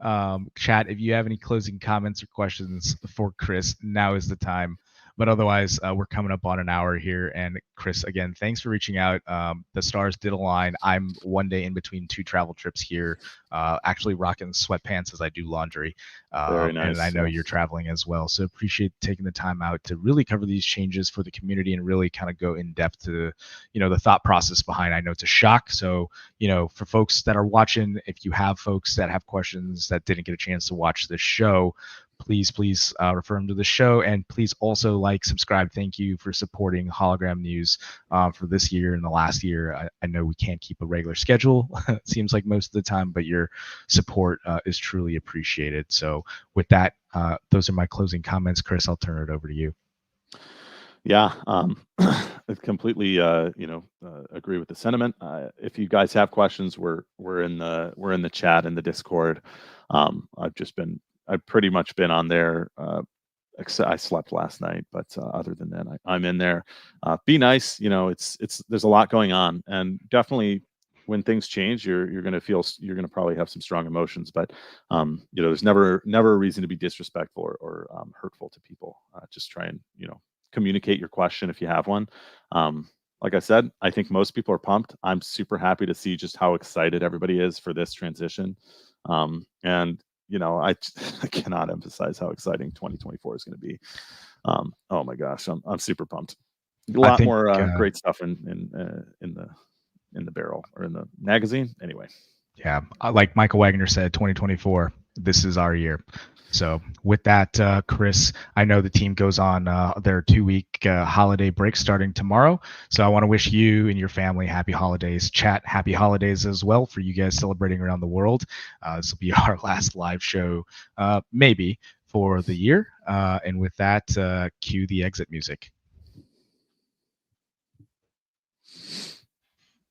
Chat, if you have any closing comments or questions for Chris, now is the time. But otherwise, we're coming up on an hour here. And Chris, again, thanks for reaching out. The stars did align. I'm one day in between 2 travel trips here, actually rocking sweatpants as I do laundry. Very nice. And I know you're traveling as well. So appreciate taking the time out to really cover these changes for the community and really kind of go in depth to, the thought process behind. I know it's a shock. So, for folks that are watching, if you have folks that have questions that didn't get a chance to watch this show, please refer them to the show, and please also like, subscribe. Thank you for supporting Hologram News for this year and the last year. I know we can't keep a regular schedule, it seems like most of the time, but your support is truly appreciated. So with that, those are my closing comments. Chris, I'll turn it over to you. Yeah, I completely, agree with the sentiment. If you guys have questions, we're in the chat in the Discord. I've pretty much been on there. Except I slept last night, but other than that, I'm in there. Be nice. There's a lot going on, and definitely when things change, you're going to probably have some strong emotions, but there's never a reason to be disrespectful or hurtful to people. Just try and communicate your question if you have one. Like I said, I think most people are pumped. I'm super happy to see just how excited everybody is for this transition. And I cannot emphasize how exciting 2024 is going to be. Oh my gosh, I'm super pumped. A lot more great stuff in the barrel or in the magazine. Anyway. Yeah, like Michael Wagner said, 2024. This is our year. So with that, Chris, I know the team goes on their 2-week holiday break starting tomorrow. So I want to wish you and your family happy holidays. Chat, happy holidays as well for you guys celebrating around the world. This will be our last live show, maybe, for the year. And with that, cue the exit music.